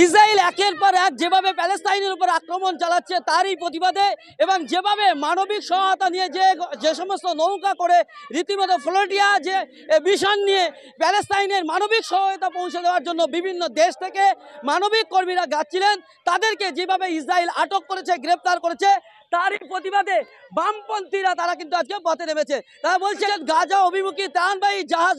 Israel একের পর এক যেভাবে প্যালেস্তাইনের উপর আক্রমণ চালাচ্ছে তারই প্রতিবাদে এবং যেভাবে মানবিক সহায়তা নিয়ে যে সমস্ত নৌকা করে রীতিমতো ফ্লোটিয়া যে মিশন নিয়ে প্যালেস্তাইনের মানবিক সহায়তা পৌঁছে দেওয়ার জন্য বিভিন্ন দেশ থেকে মানবিক কর্মীরা যাচ্ছিলেন, তাদেরকে যেভাবে ইসরায়েল আটক করেছে, গ্রেপ্তার করেছে, তারই প্রতিবাদে বামপন্থীরা তারা কিন্তু আজকে পথে নেমেছে। তারা বলছে গাজা অভিমুখী ত্রাণবাহী জাহাজ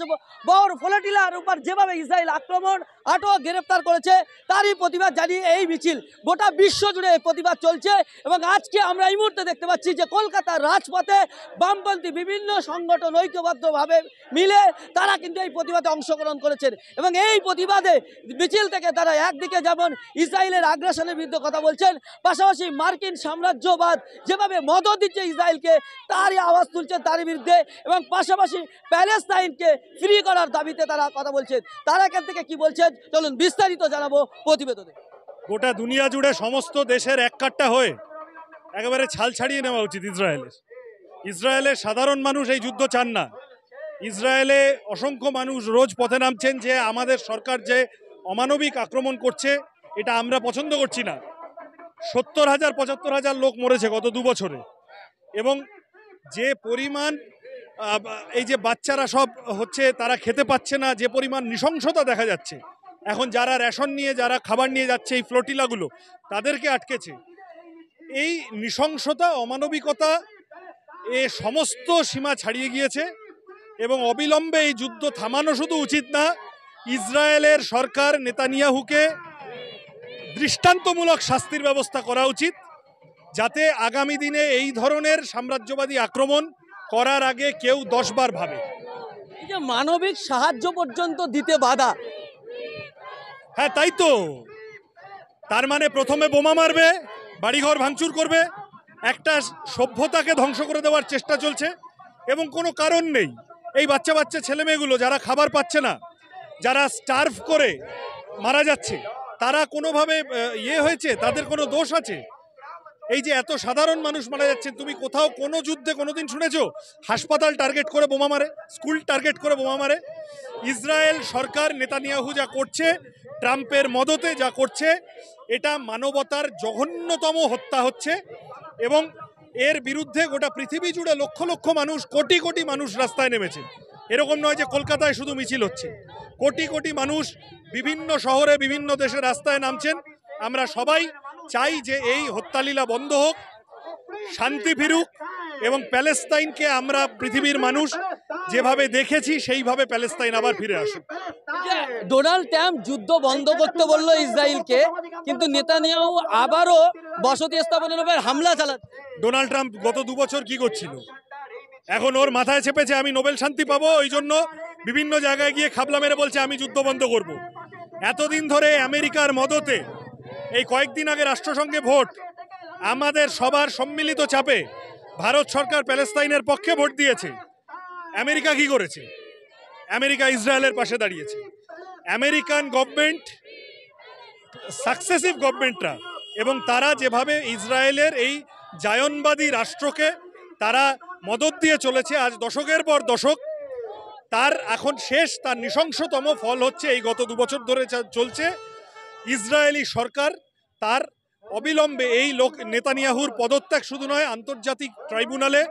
বহর ফ্লোটিলার উপর যেভাবে ইসরায়েল আক্রমণ, আটক, গ্রেপ্তার করেছে তারই প্রতিবাদ জানিয়ে এই মিছিল গোটা বিশ্ব জুড়ে এই প্রতিবাদ চলছে। এবং আজকে আমরা এই মুহূর্তে দেখতে পাচ্ছি যে কলকাতার রাজপথে বামপন্থী বিভিন্ন সংগঠন ঐক্যবদ্ধভাবে মিলে তারা কিন্তু এই প্রতিবাদে অংশগ্রহণ করেছেন। এবং এই প্রতিবাদে মিছিল থেকে তারা একদিকে যেমন ইসরায়েলের আগ্রাসনের বিরুদ্ধে কথা বলছেন, পাশাপাশি মার্কিন সাম্রাজ্যবাদ যেভাবে মদত দিচ্ছে ইসরায়েলকে তারই আওয়াজ তুলছেন তার বিরুদ্ধে, এবং পাশাপাশি প্যালেস্তাইনকে ফ্রি করার দাবিতে তারা কথা বলছেন। তারা এখান থেকে কি বলছেন চলুন বিস্তারিত জানাবো প্রতিবেদনে। গোটা দুনিয়া জুড়ে সমস্ত দেশের এককাট্টা হয়ে একেবারে ছাল ছাড়িয়ে নেওয়া উচিত ইসরায়েলের সাধারণ মানুষ এই যুদ্ধ চান না। ইসরায়েলে অসংখ্য মানুষ রোজ পথে নামছেন যে আমাদের সরকার যে অমানবিক আক্রমণ করছে এটা আমরা পছন্দ করছি না। 70,000 75,000 লোক মরেছে গত 2 বছরে, এবং যে পরিমাণ এই যে বাচ্চারা সব হচ্ছে তারা খেতে পাচ্ছে না, যে পরিমাণ নৃশংসতা দেখা যাচ্ছে, এখন যারা রেশন নিয়ে যারা খাবার নিয়ে যাচ্ছে এই ফ্লোটিলাগুলো তাদেরকে আটকেছে, এই নৃশংসতা অমানবিকতা এ সমস্ত সীমা ছাড়িয়ে গিয়েছে। এবং অবিলম্বে এই যুদ্ধ থামানো শুধু উচিত না, ইসরায়েলের সরকার নেতানিয়াহুকে দৃষ্টান্তমূলক শাস্তির ব্যবস্থা করা উচিত, যাতে আগামী দিনে এই ধরনের সাম্রাজ্যবাদী আক্রমণ করার আগে কেউ 10 বার ভাবে। এই যে মানবিক সাহায্য পর্যন্ত দিতে বাধা, হ্যাঁ তাই তো, তার মানে প্রথমে বোমা মারবে, বাড়িঘর ভাঙচুর করবে, একটা সভ্যতাকে ধ্বংস করে দেওয়ার চেষ্টা চলছে এবং কোনো কারণ নেই। এই বাচ্চা বাচ্চা ছেলেমেয়েগুলো যারা খাবার পাচ্ছে না, যারা স্টার্ভ করে মারা যাচ্ছে, তারা কোনোভাবে হয়েছে, তাদের কোনো দোষ আছে? এই যে এত সাধারণ মানুষ মারা যাচ্ছেন, তুমি কোথাও কোনো যুদ্ধে কোনোদিন শুনেছো হাসপাতাল টার্গেট করে বোমা মারে, স্কুল টার্গেট করে বোমা মারে? ইসরায়েল সরকার নেতানিয়াহু যা করছে, ট্রাম্পের মদতে যা করছে, এটা মানবতার জঘন্যতম হত্যা হচ্ছে। এবং এর বিরুদ্ধে গোটা পৃথিবী জুড়ে লক্ষ লক্ষ মানুষ, কোটি কোটি মানুষ রাস্তায় নেমেছে। এরকম নয় যে কলকাতায় শুধু মিছিল হচ্ছে, কোটি কোটি মানুষ বিভিন্ন শহরে বিভিন্ন দেশে রাস্তায় নামছেন। আমরা সবাই চাই যে এই হত্যালীলা বন্ধ হোক, শান্তি ফিরুক, এবং প্যালেস্তাইনকে আমরা পৃথিবীর মানুষ যেভাবে দেখেছি সেইভাবে প্যালেস্তাইন আবার ফিরে আসুক। ডোনাল্ড ট্রাম্প যুদ্ধ বন্ধ করতে বললো ইসরায়েলকে, কিন্তু নেতানিয়াহু আবারও বসতি স্থাপনের উপর হামলা চালাচ্ছে। ডোনাল্ড ট্রাম্প গত 2 বছর কি করছিল? এখন ওর মাথায় চেপেছে আমি নোবেল শান্তি পাবো, ওই জন্য বিভিন্ন জায়গায় গিয়ে খাবলা মেরে বলছে আমি যুদ্ধ বন্ধ করব। এতদিন ধরে আমেরিকার মদতে, এই কয়েকদিন আগে রাষ্ট্রসংঘে ভোট, আমাদের সবার সম্মিলিত চাপে ভারত সরকার প্যালেস্তাইনের পক্ষে ভোট দিয়েছে। আমেরিকা কি করেছে? আমেরিকা ইসরায়েলের পাশে দাঁড়িয়েছে। আমেরিকান গভর্নমেন্ট, সাকসেসিভ গভর্নমেন্টরা, এবং তারা যেভাবে ইসরায়েলের এই জায়নবাদী রাষ্ট্রকে তারা মদত দিয়ে চলেছে আজ দশকের পর দশক, তার এখন শেষ, তার নৃশংসতম ফল হচ্ছে এই গত 2 বছর ধরে চলছে। ইসরায়েলি সরকার তার অবিলম্বে এই নেতানিয়াহুর পদত্যাগ শুধু নয়, আন্তর্জাতিক ট্রাইব্যুনালে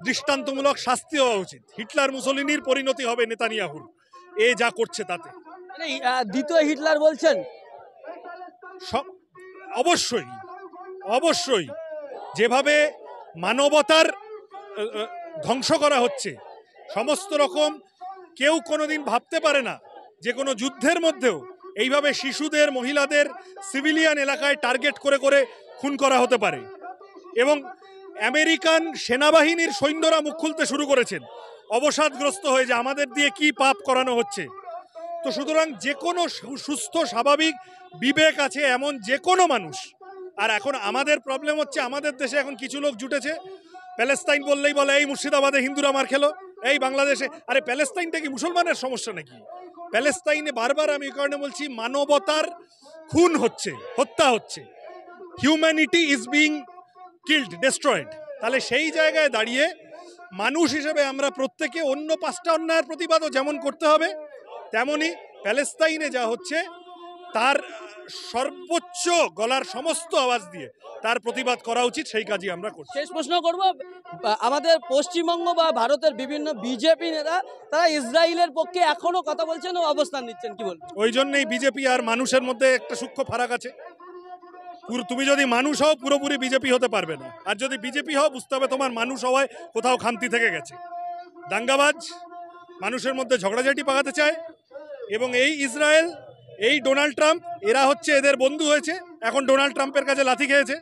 দৃষ্টান্তমূলক শাস্তি হওয়া উচিত। হিটলার মুসলিনির পরিণতি হবে নেতানিয়াহুর এ যা করছে তাতে। দ্বিতীয় হিটলার বলছেন? অবশ্যই অবশ্যই, যেভাবে মানবতার ধ্বংস করা হচ্ছে সমস্ত রকম, কেউ কোনোদিন ভাবতে পারে না যে কোনো যুদ্ধের মধ্যেও এইভাবে শিশুদের, মহিলাদের সিভিলিয়ান এলাকায় টার্গেট করে করে খুন করা হতে পারে। এবং আমেরিকান সেনাবাহিনীর সৈন্যরা মুখ খুলতে শুরু করেছেন অবসাদগ্রস্ত হয়ে, যে আমাদের দিয়ে কি পাপ করানো হচ্ছে। তো সুতরাং যে কোনো সুস্থ স্বাভাবিক বিবেক আছে এমন যে কোনো মানুষ, আর এখন আমাদের প্রবলেম হচ্ছে আমাদের দেশে এখন কিছু লোক জুটেছে, প্যালেস্তাইন বললেই বলে এই মুর্শিদাবাদে হিন্দুরা মার খেলো, এই বাংলাদেশে, আরে প্যালেস্তাইনটা কি মুসলমানের সমস্যা নাকি? প্যালেস্তাইনে বারবার আমি এই কারণে বলছি, মানবতার খুন হচ্ছে, হত্যা হচ্ছে, humanity is being killed, destroyed. তাহলে সেই জায়গায় দাঁড়িয়ে মানুষ হিসেবে আমরা প্রত্যেকে অন্য 5টা অন্যায়ের প্রতিবাদও যেমন করতে হবে, তেমনি প্যালেস্তাইনে যা হচ্ছে তার সর্বোচ্চ গলার সমস্ত আওয়াজ দিয়ে তার প্রতিবাদ করা উচিত, সেই কাজই আমরা করছি। শেষ প্রশ্ন করব, আমাদের পশ্চিমবঙ্গ বা ভারতের বিভিন্ন বিজেপি নেতা তারা ইসরায়েলের পক্ষে এখনো কথা বলছেন ও অবস্থান নিচ্ছেন, কি বলবেন? ওই জন্যই বিজেপি আর মানুষের মধ্যে একটা সূক্ষ্ম ফারাক আছে। তুমি যদি মানুষ হও পুরোপুরি বিজেপি হতে পারবে না, আর যদি বিজেপি হও বুঝতে হবে তোমার মানুষ হওয়ায় কোথাও খামতি থেকে গেছে। দাঙ্গাবাজ মানুষের মধ্যে ঝগড়াঝাটি পাকাতে চায়, এবং এই ইসরায়েল, এই ডোনাল্ড ট্রাম্প, এরা হচ্ছে এদের বন্ধু হয়েছে, এখন ডোনাল্ড ট্রাম্পের কাছে লাথি খেয়েছে।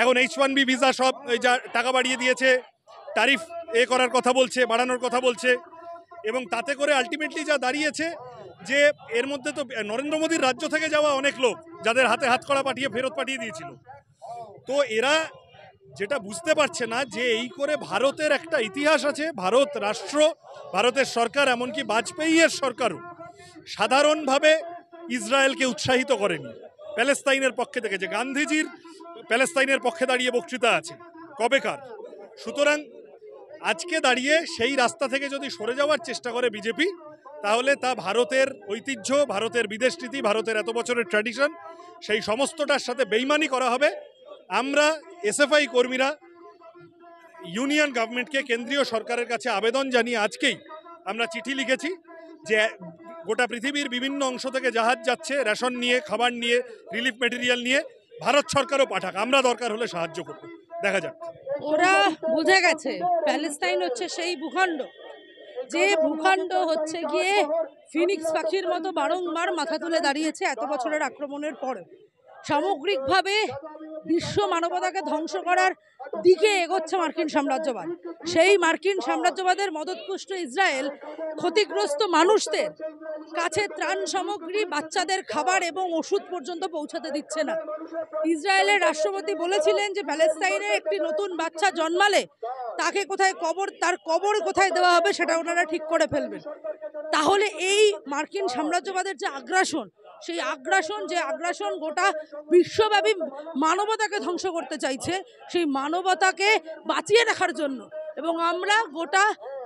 এখন H1B ভিসা সব যা টাকা বাড়িয়ে দিয়েছে, ট্যারিফ করার কথা বলছে, বাড়ানোর কথা বলছে, এবং তাতে করে আলটিমেটলি যা দাঁড়িয়েছে যে এর মধ্যে তো নরেন্দ্র মোদীর রাজ্য থেকে যাওয়া অনেক লোক যাদের হাতে হাত কড়া পাঠিয়ে ফেরত পাঠিয়ে দিয়েছিল। তো এরা যেটা বুঝতে পারছে না যে এই করে ভারতের একটা ইতিহাস আছে, ভারত রাষ্ট্র, ভারতের সরকার, এমনকি বাজপেয়ীর সরকারও সাধারণভাবে ইসরায়েলকে উৎসাহিত করেনি প্যালেস্তাইনের পক্ষে থেকে। যে গান্ধীজির প্যালেস্তাইনের পক্ষে দাঁড়িয়ে বক্তৃতা আছে কবেকার। সুতরাং আজকে দাঁড়িয়ে সেই রাস্তা থেকে যদি সরে যাওয়ার চেষ্টা করে বিজেপি, তাহলে তা ভারতের ঐতিহ্য, ভারতের বিদেশ নীতি, ভারতের এত বছরের ট্র্যাডিশন, সেই সমস্তটার সাথে বেইমানি করা হবে। আমরা এসএফআই কর্মীরা ইউনিয়ন গভর্নমেন্টকে, কেন্দ্রীয় সরকারের কাছে আবেদন জানিয়ে আজকেই আমরা চিঠি লিখেছি যে গোটা পৃথিবীর বিভিন্ন অংশ থেকে জাহাজ যাচ্ছে রেশন নিয়ে, খাবার নিয়ে, রিলিফ মেটেরিয়াল নিয়ে, ভারত সরকারও পাঠাক, আমরা দরকার হলে সাহায্য করব। দেখা যাক। ওরা বুঝে গেছে প্যালেস্তাইন হচ্ছে সেই ভূখণ্ড, যে ভূখণ্ড হচ্ছে গিয়ে ফিনিক্স পাখির মতো বারংবার মাথা তুলে দাঁড়িয়েছে এত বছরের আক্রমণের পরে। সামগ্রিকভাবে বিশ্ব মানবতাকে ধ্বংস করার দিকে এগোচ্ছে মার্কিন সাম্রাজ্যবাদ। সেই মার্কিন সাম্রাজ্যবাদের মদতপুষ্ট ইসরায়েল ক্ষতিগ্রস্ত মানুষদের কাছে ত্রাণ সামগ্রী, বাচ্চাদের খাবার এবং ওষুধ পর্যন্ত পৌঁছাতে দিচ্ছে না। ইসরায়েলের রাষ্ট্রপতি বলেছিলেন যে প্যালেস্তাইনে একটি নতুন বাচ্চা জন্মালে তাকে কোথায় কবর, তার কবর কোথায় দেওয়া হবে সেটা ওনারা ঠিক করে ফেলবেন। তাহলে এই মার্কিন সাম্রাজ্যবাদের যে আগ্রাসন, সেই আগ্রাসন গোটা বিশ্বব্যাপী মানবতাকে ধ্বংস করতে চাইছে, সেই মানবতাকে বাঁচিয়ে রাখার জন্য, এবং আমরা গোটা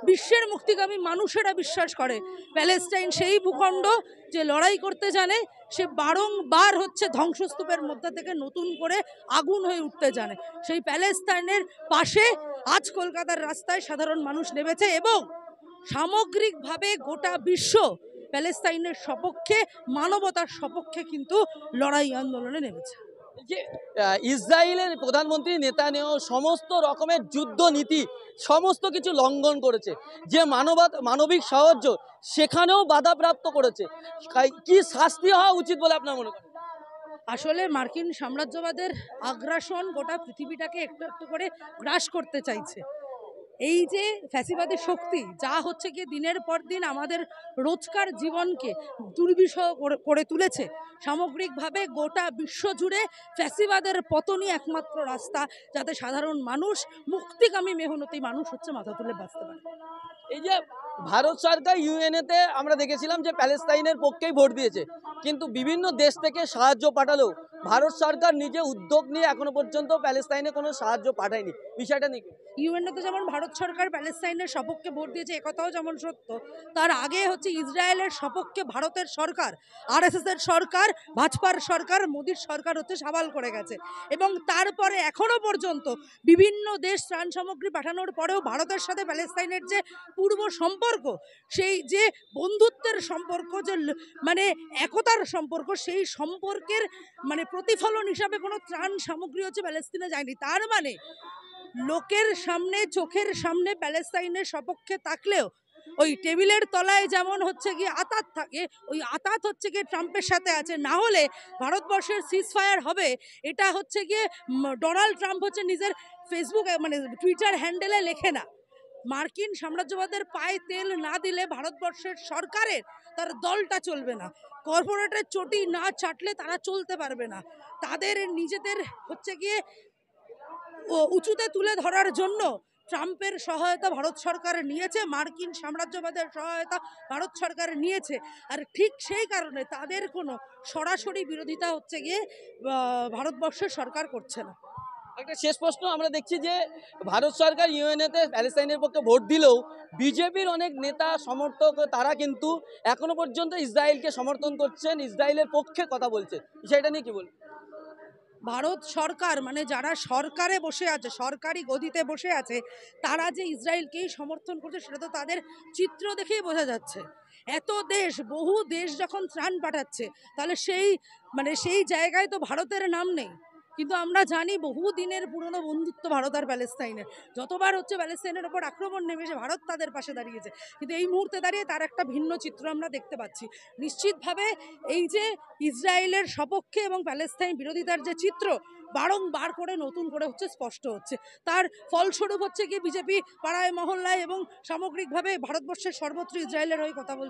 বিশ্বের মুক্তিগামী মানুষেরা বিশ্বাস করে প্যালেস্টাইন সেই ভূখণ্ড যে লড়াই করতে জানে, সে বারংবার হচ্ছে ধ্বংসস্তূপের মধ্যে থেকে নতুন করে আগুন হয়ে উঠতে জানে। সেই প্যালেস্টাইনের পাশে আজ কলকাতার রাস্তায় সাধারণ মানুষ নেমেছে, এবং সামগ্রিকভাবে গোটা বিশ্ব প্যালেস্তাইনের সপক্ষে, মানবতার সপক্ষে কিন্তু লড়াই আন্দোলনে নেমেছে। যে ইসরায়েলের প্রধানমন্ত্রী নেতানিয়াহু সমস্ত রকমের যুদ্ধ নীতি সমস্ত কিছু লঙ্ঘন করেছে, যে মানবিক সাহায্য সেখানেও বাধাপ্রাপ্ত করেছে, কি শাস্তি হওয়া উচিত বলে আপনার মনে করেন? আসলে মার্কিন সাম্রাজ্যবাদের আগ্রাসন গোটা পৃথিবীটাকে একটু একটু করে গ্রাস করতে চাইছে। এই যে ফ্যাসিবাদের শক্তি, যা হচ্ছে গিয়ে দিনের পর দিন আমাদের রোজকার জীবনকে দুর্বিষহ করে তুলেছে, সামগ্রিকভাবে গোটা বিশ্ব জুড়ে ফ্যাসিবাদের পতনই একমাত্র রাস্তা, যাতে সাধারণ মানুষ, মুক্তিকামী মেহনতি মানুষ হচ্ছে মাথা তুলে বাঁচতে পারে। এই যে ভারত সরকার ইউএনএতে আমরা দেখেছিলাম যে প্যালেস্তাইনের পক্ষেই ভোট দিয়েছে, কিন্তু বিভিন্ন দেশ থেকে সাহায্য পাঠালেও ভারত সরকার নিজে উদ্যোগ নিয়ে এখনো পর্যন্ত প্যালেস্তাইনে কোনো সাহায্য পাঠায়নি। বিষয়টা নিয়ে ইউএনএতে যেমন ভারত সরকার প্যালেস্তাইনের সপক্ষে ভোট দিয়েছে, একথাও যেমন সত্য, তার আগে হচ্ছে ইসরায়েলের সপক্ষে ভারতের সরকার, আরএসএস এর সরকার, ভাজপার সরকার, মোদির সরকার হচ্ছে সাবাল করে গেছে। এবং তারপরে এখনো পর্যন্ত বিভিন্ন দেশ ত্রাণ সামগ্রী পাঠানোর পরেও ভারতের সাথে প্যালেস্তাইনের যে পূর্ব সম্পর্ক, সেই যে বন্ধুত্বের সম্পর্ক, যে মানে একতার সম্পর্ক, সেই সম্পর্কের মানে প্রতিফলন হিসাবে কোনো ত্রাণ সামগ্রী হচ্ছে প্যালেস্তিনে যায়নি। তার মানে লোকের সামনে, চোখের সামনে প্যালেস্তাইনের সপক্ষে থাকলেও ওই টেবিলের তলায় যেমন হচ্ছে গিয়ে আতাত থাকে, ওই আতাত হচ্ছে গিয়ে ট্রাম্পের সাথে আছে। না হলে ভারতবর্ষের সিজফায়ার হবে, এটা হচ্ছে গিয়ে ডোনাল্ড ট্রাম্প হচ্ছে নিজের ফেসবুক মানে টুইটার হ্যান্ডেলে লেখে না। মার্কিন সাম্রাজ্যবাদের পায়ে তেল না দিলে ভারতবর্ষের সরকারের, তার দলটা চলবে না। কর্পোরেটের চটি না চাটলে তারা চলতে পারবে না। তাদের নিজেদের হচ্ছে গিয়ে উঁচুতে তুলে ধরার জন্য ট্রাম্পের সহায়তা ভারত সরকার নিয়েছে, মার্কিন সাম্রাজ্যবাদের সহায়তা ভারত সরকার নিয়েছে। আর ঠিক সেই কারণে তাদের কোনো সরাসরি বিরোধিতা হচ্ছে গিয়ে ভারতবর্ষের সরকার করছে না। একটা শেষ প্রশ্ন, আমরা দেখছি যে ভারত সরকার ইউএনএতে প্যালেস্তাইনের পক্ষে ভোট দিলেও বিজেপির অনেক নেতা সমর্থক তারা কিন্তু এখনো পর্যন্ত ইসরায়েলকে সমর্থন করছেন, ইসরায়েলের পক্ষে কথা বলছে, সেটা নিয়ে কি বলবেন? ভারত সরকার মানে যারা সরকারে বসে আছে, সরকারি গদিতে বসে আছে, তারা যে ইসরায়েলকেই সমর্থন করছে সেটা তো তাদের চিত্র দেখেই বোঝা যাচ্ছে। এত দেশ, বহু দেশ যখন ত্রাণ পাঠাচ্ছে, তাহলে সেই জায়গায় তো ভারতের নাম নেই। কিন্তু আমরা জানি বহু দিনের পুরনো বন্ধুত্ব ভারত আর প্যালেস্তাইনের। যতবার হচ্ছে প্যালেস্তাইনের ওপর আক্রমণ নেমেছে, ভারত তাদের পাশে দাঁড়িয়েছে। কিন্তু এই মুহূর্তে দাঁড়িয়ে তার একটা ভিন্ন চিত্র আমরা দেখতে পাচ্ছি। নিশ্চিতভাবে এই যে ইসরায়েলের সপক্ষে এবং প্যালেস্তাইন বিরোধিতার যে চিত্র বারংবার করে নতুন করে হচ্ছে স্পষ্ট হচ্ছে, তার ফলস্বরূপ হচ্ছে কি বিজেপি পাড়ায় মহল্লায় এবং সামগ্রিকভাবে ভারতবর্ষের সর্বত্র ইসরায়েলের হয়ে কথা বলছে।